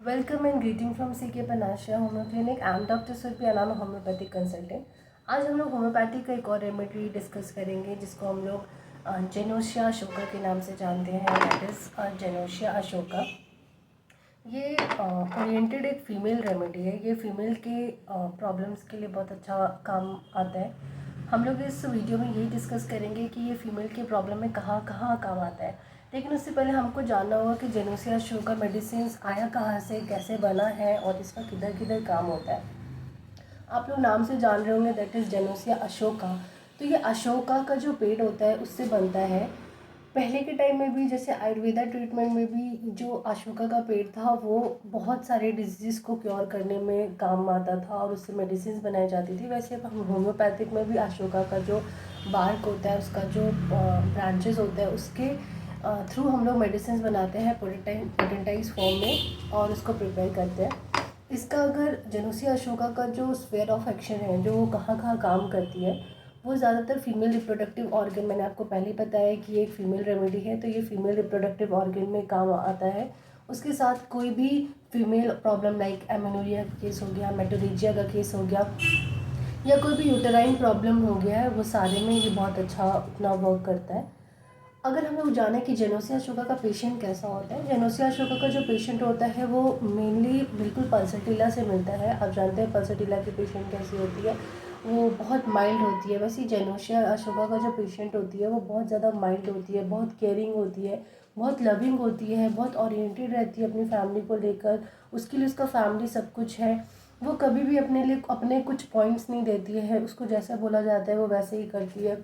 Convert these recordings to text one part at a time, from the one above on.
Welcome and greeting from CK Panacea homeo clinic. I am Doctor Surabhi Anam, homeopathic consultant. आज हम लोग homeopathy का एक और रेमेडी डिस्कस करेंगे जिसको हम लोग जेनोसिया अशोका के नाम से जानते हैं। That is Jonesia asoca. ये ओरिएंटेड एक फ़ीमेल रेमेडी है। ये फ़ीमेल के प्रॉब्लम्स के लिए बहुत अच्छा काम आता है। हम लोग इस वीडियो में यही डिस्कस करेंगे कि ये फ़ीमेल के प्रॉब्लम में कहाँ कहाँ काम आता है। लेकिन उससे पहले हमको जानना होगा कि जेनोसिया अशोका मेडिसिन आया कहाँ से, कैसे बना है और इसका किधर किधर काम होता है। आप लोग नाम से जान रहे होंगे, दैट इज़ जेनोसिया अशोका। तो ये अशोका का जो पेड़ होता है उससे बनता है। पहले के टाइम में भी जैसे आयुर्वेदा ट्रीटमेंट में भी जो अशोका का पेड़ था वो बहुत सारे डिजीज़ को क्योर करने में काम आता था और उससे मेडिसिन बनाई जाती थी। वैसे अब हम होम्योपैथिक में भी अशोका का जो बार्क होता है, उसका जो ब्रांचेस होते हैं, उसके थ्रू हम लोग मेडिसिन बनाते हैं पोटेंटाइज फॉर्म में और उसको प्रिपेयर करते हैं। इसका अगर जेनोसिया अशोका का जो स्फीयर ऑफ एक्शन है, जो वो कहाँ कहाँ काम करती है, वो ज़्यादातर फीमेल रिप्रोडक्टिव ऑर्गन, मैंने आपको पहले ही बताया कि ये एक फ़ीमेल रेमेडी है, तो ये फीमेल रिप्रोडक्टिव ऑर्गन में काम आता है। उसके साथ कोई भी फीमेल प्रॉब्लम लाइक एमेनोरिया का केस हो गया, मेटोरेजिया का केस हो गया, या कोई भी यूटेराइन प्रॉब्लम हो गया है, वो सारे में ये बहुत अच्छा अपना वर्क करता है। अगर हम लोग जाने कि जेनोसिया अशोका का पेशेंट कैसा होता है, जेनोसिया अशोका का जो पेशेंट होता है वो मेनली बिल्कुल पल्सटीला से मिलता है। आप जानते हैं पल्सटीला की पेशेंट कैसी होती है, वो बहुत माइल्ड होती है। वैसे जेनोसिया अशोका का जो पेशेंट होती है वो बहुत ज़्यादा माइल्ड होती है, बहुत केयरिंग होती है, बहुत लविंग होती है, बहुत ओरिएंटेड रहती है अपनी फैमिली को लेकर। उसके लिए उसका फैमिली सब कुछ है। वो कभी भी अपने लिए अपने कुछ पॉइंट्स नहीं देती है, उसको जैसा बोला जाता है वो वैसे ही करती है।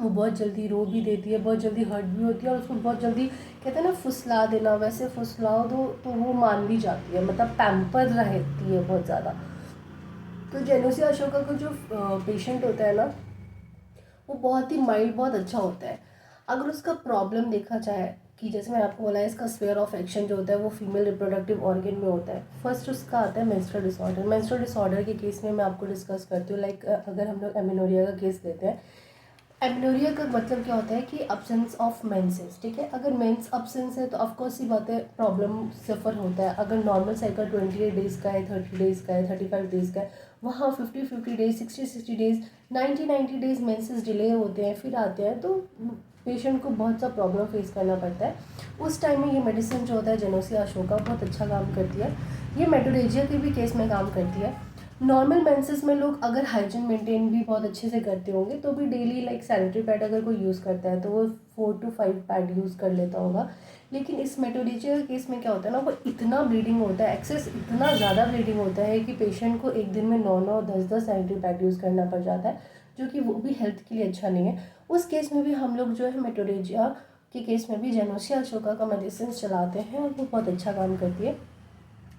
वो बहुत जल्दी रो भी देती है, बहुत जल्दी हर्ट भी होती है और उसको बहुत जल्दी कहते हैं ना फुसला देना, वैसे फुसलाओ दो तो वो मान भी जाती है, मतलब पैम्पर रहती है बहुत ज़्यादा। तो जेनोसिया अशोका का जो पेशेंट होता है ना, वो बहुत ही माइल्ड, बहुत अच्छा होता है। अगर उसका प्रॉब्लम देखा जाए कि जैसे मैं आपको बोला है, इसका स्फीयर ऑफ एक्शन जो होता है वो फीमेल रिप्रोडक्टिव ऑर्गन में होता है। फर्स्ट उसका आता है मेंस्ट्रुअल डिसऑर्डर। मेंस्ट्रुअल डिसऑर्डर के केस में मैं आपको डिस्कस करती हूँ। लाइक अगर हम लोग एमेनोरिया का केस लेते हैं, एमेनोरिया का मतलब क्या होता है कि अब्सेंस ऑफ मेंसेस। ठीक है, अगर मेंस अब्सेंस है तो ऑफकोर्स ही बात है, प्रॉब्लम सफ़र होता है। अगर नॉर्मल साइकिल 28 डेज़ का है, 30 डेज़ का है, 35 डेज़ का है, वहाँ 50 days, 60 days, 90 days menses delay होते हैं, फिर आते हैं, तो पेशेंट को बहुत सा प्रॉब्लम फेस करना पड़ता है। उस टाइम में ये मेडिसिन जो होता है जेनोसिया अशोका बहुत अच्छा काम करती है। ये मेटोरेजिया के भी केस में काम करती है। नॉर्मल मेंसेस में लोग अगर हाइजीन मेंटेन भी बहुत अच्छे से करते होंगे तो भी डेली लाइक सैनिटरी पैड अगर कोई यूज़ करता है तो वो 4 to 5 पैड यूज़ कर लेता होगा। लेकिन इस मेटोरेजिया के केस में क्या होता है ना, वो इतना ब्लीडिंग होता है, एक्सेस इतना ज़्यादा ब्लीडिंग होता है कि पेशेंट को एक दिन में 9 10 सैनिटरी पैड यूज़ करना पड़ जाता है, जो कि वो भी हेल्थ के लिए अच्छा नहीं है। उस केस में भी हम लोग जो है मेटोरेजिया के केस में भी जेनोसिया अशोका का मेडिसिन चलाते हैं और वो बहुत अच्छा काम करती है।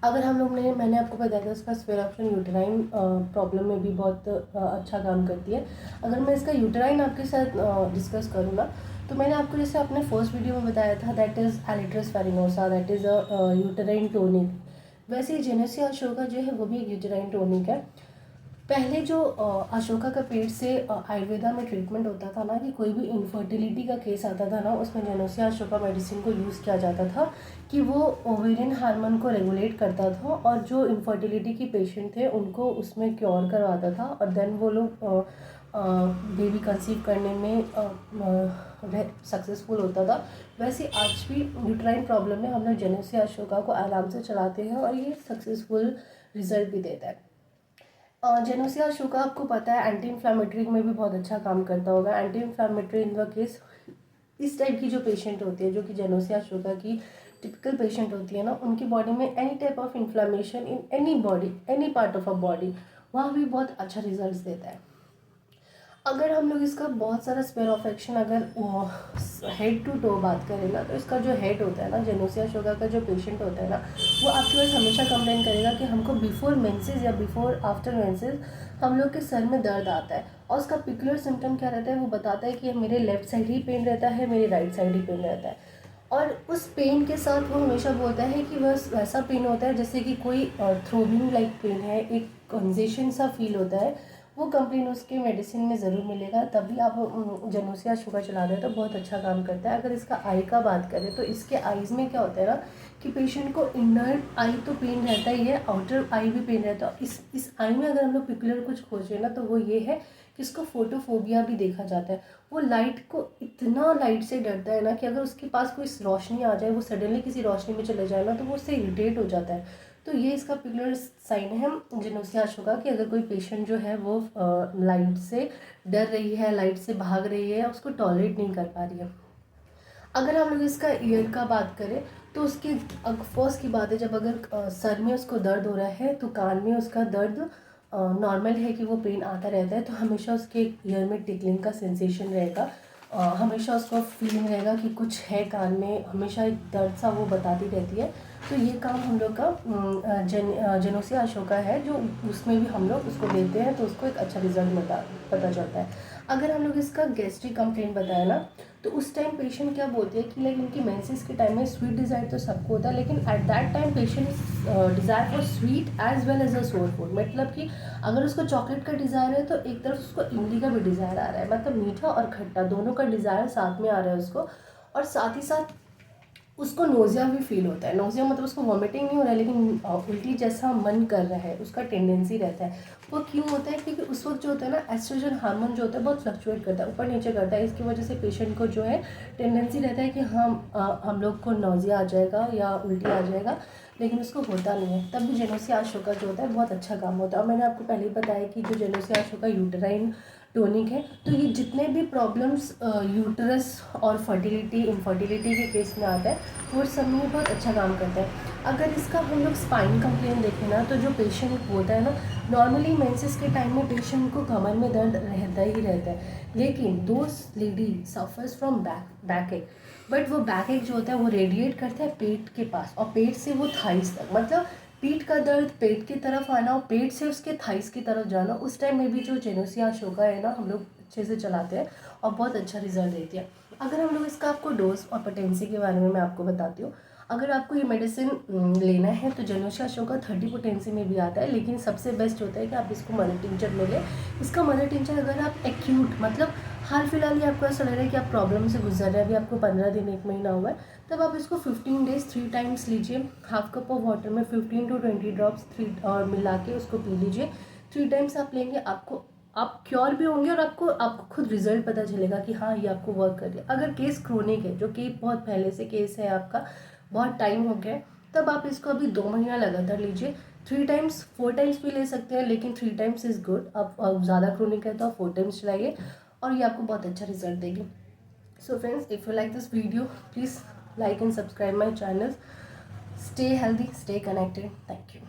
अगर हम लोग ने, मैंने आपको बताया था, उसका स्फीयर ऑप्शन यूटेराइन प्रॉब्लम में भी बहुत अच्छा काम करती है। अगर मैं इसका यूटेराइन आपके साथ डिस्कस करूँ ना, तो मैंने आपको जैसे अपने फर्स्ट वीडियो में बताया था, that is Aletris farinosa, that is a uterine tonic. वैसे ही जेनेसिया अशोका जो है वो भी एक यूटेराइन टोनिक है। पहले जो अशोका का पेड़ से आयुर्वेदा में ट्रीटमेंट होता था ना, कि कोई भी इनफर्टिलिटी का केस आता था ना, उसमें जेनोसिया अशोका मेडिसिन को यूज़ किया जाता था कि वो ओवेरियन हार्मोन को रेगुलेट करता था और जो इनफर्टिलिटी के पेशेंट थे उनको उसमें क्योर करवाता था और देन वो लोग बेबी कंसीव करने में सक्सेसफुल होता था। वैसे आज भी यूट्राइन प्रॉब्लम में हम लोग जेनोसिया अशोका को आराम से चलाते हैं और ये सक्सेसफुल रिजल्ट भी देता है। जेनोसिया अशोका आपको पता है एंटी इन्फ्लामेटरी में भी बहुत अच्छा काम करता होगा। Anti inflammatory in the case, इस टाइप की जो पेशेंट होती है, जो कि जेनोसिया अशोका की टिपिकल पेशेंट होती है ना, उनकी बॉडी में any type of inflammation in any body, any part of a body, वहाँ भी बहुत अच्छा रिजल्ट देता है। अगर हम लोग इसका बहुत सारा स्पेयर ऑफ एक्शन, अगर हेड टू टो बात करें ना, तो इसका जो हेड होता है ना, जेनोसिया अशोका का जो पेशेंट होता है ना, वो आपके पास हमेशा कंप्लेन करेगा कि हमको बिफोर मेंसेस या बिफोर आफ्टर मेंसेस हम लोग के सर में दर्द आता है। और उसका पिकुलर सिम्टम क्या रहता है, वो बताता है कि मेरे लेफ्ट साइड ही पेन रहता है, मेरे राइट साइड ही पेन रहता है। और उस पेन के साथ वो हमेशा बोलता है कि बस वैसा पेन होता है जैसे कि कोई थ्रोबिंग लाइक पेन है, एक कंजेशन सा फील होता है। वो कंप्लेन उसके मेडिसिन में ज़रूर मिलेगा, तभी आप जेनोसिया शुगर चला रहे हैं तो बहुत अच्छा काम करता है। अगर इसका आई का बात करें तो इसके आईज़ में क्या होता है ना कि पेशेंट को इनर आई तो पेन रहता ही है, आउटर आई भी पेन रहता है। इस आई में अगर हम लोग पिकुलर कुछ खोजें ना तो वो ये है कि इसको फोटोफोबिया भी देखा जाता है। वो लाइट को इतना लाइट से डरता है ना कि अगर उसके पास कोई रोशनी आ जाए, वो सडनली किसी रोशनी में चले जाए ना तो वो उससे इरिटेट हो जाता है। तो ये इसका पिकुलर साइन है जेनोसिया अशोका कि अगर कोई पेशेंट जो है वो लाइट से डर रही है, लाइट से भाग रही है, उसको टॉलरेट नहीं कर पा रही है। अगर हम लोग इसका ईयर का बात करें तो उसके फर्स्ट की बात है, जब अगर सर में उसको दर्द हो रहा है तो कान में उसका दर्द नॉर्मल है कि वो पेन आता रहता है, तो हमेशा उसके ईयर में टिकलिंग का सेंसेशन रहेगा। हमेशा उसको फीलिंग रहेगा कि कुछ है कान में, हमेशा एक दर्द सा वो बताती रहती है। तो ये काम हम लोग का जेनोसिया अशोका है, जो उसमें भी हम लोग उसको देते हैं तो उसको एक अच्छा रिजल्ट पता चलता है। अगर हम लोग इसका गैस्ट्रिक कंप्लेंट बताए ना तो उस टाइम पेशेंट क्या बोलते हैं कि लाइक उनकी मेंसेस के टाइम में स्वीट डिज़ायर तो सबको होता है, लेकिन at that time patient desire for sweet as well as a sour food. मतलब कि अगर उसको चॉकलेट का डिज़ायर है तो एक तरफ उसको इमली का भी डिज़ायर आ रहा है, मतलब मीठा और खट्टा दोनों का डिज़ायर साथ में आ रहा है उसको। और साथ ही साथ उसको नोज़िया भी फील होता है। नोज़िया मतलब उसको वॉमिटिंग नहीं हो रहा है, लेकिन उल्टी जैसा मन कर रहा है, उसका टेंडेंसी रहता है। वो क्यों होता है? क्योंकि उस वक्त जो होता है ना एस्ट्रोजन हार्मोन जो होता है बहुत फ्लक्चुएट करता है, ऊपर नीचे करता है। इसकी वजह से पेशेंट को जो है टेंडेंसी रहता है कि हम लोग को नोज़िया आ जाएगा या उल्टी आ जाएगा, लेकिन उसको होता नहीं है। तब भी जेनोसिया अशोका जो होता है बहुत अच्छा काम होता है। और मैंने आपको पहले ही बताया कि जो जेनोसिया अशोका यूटेराइन टोनिक है, तो ये जितने भी प्रॉब्लम्स यूटरस और फर्टिलिटी इनफर्टिलिटी के केस में आता है वो सब में बहुत अच्छा काम करता है। अगर इसका हम लोग स्पाइन कंप्लेन देखें ना तो जो पेशेंट होता है ना, नॉर्मली मेंसेस के टाइम में पेशेंट को कमर में दर्द रहता ही रहता है, लेकिन दो लेडी सफर्स फ्रॉम बैक एक, बट वो बैक एक जो होता है वो रेडिएट करता है पेट के पास, और पेट से वो थाइस तक, मतलब पीठ का दर्द पेट की तरफ आना और पेट से उसके थाइस की तरफ जाना, उस टाइम में भी जो जेनोसिया अशोका है ना हम लोग अच्छे से चलाते हैं और बहुत अच्छा रिजल्ट देती है। अगर हम लोग इसका आपको डोज और पोटेंसी के बारे में मैं आपको बताती हूँ। अगर आपको ये मेडिसिन लेना है तो जेनोसिया अशोका 30 पोटेंसी में भी आता है, लेकिन सबसे बेस्ट होता है कि आप इसको मदर टिंचर में लें। इसका मदर टिंचर अगर आप एक्यूट मतलब हाल फिलहाल ही आपको ऐसा लग रहा है कि आप प्रॉब्लम से गुजर रहे हैं, अभी आपको 15 दिन 1 महीना हुआ है, तब आप इसको 15 डेज 3 टाइम्स लीजिए। हाफ कप ऑफ वाटर में 15 to 20 ड्रॉप्स 3 और मिला के उसको पी लीजिए। 3 टाइम्स आप लेंगे, आप क्योर भी होंगे और आपको खुद रिजल्ट पता चलेगा कि हाँ ये आपको वर्क कर रही है। अगर केस क्रोनिक है, जो कि बहुत पहले से केस है आपका, बहुत टाइम हो गया, तब आप इसको अभी 2 महीना लगातार लीजिए। 3 टाइम्स 4 टाइम्स भी ले सकते हैं, लेकिन 3 टाइम्स इज़ गुड। आप ज़्यादा क्रोनिक है तो आप 4 टाइम्स चलाइए और ये आपको बहुत अच्छा रिजल्ट देगी। So friends, if you like this video, please like and subscribe my channel. Stay healthy, stay connected. Thank you.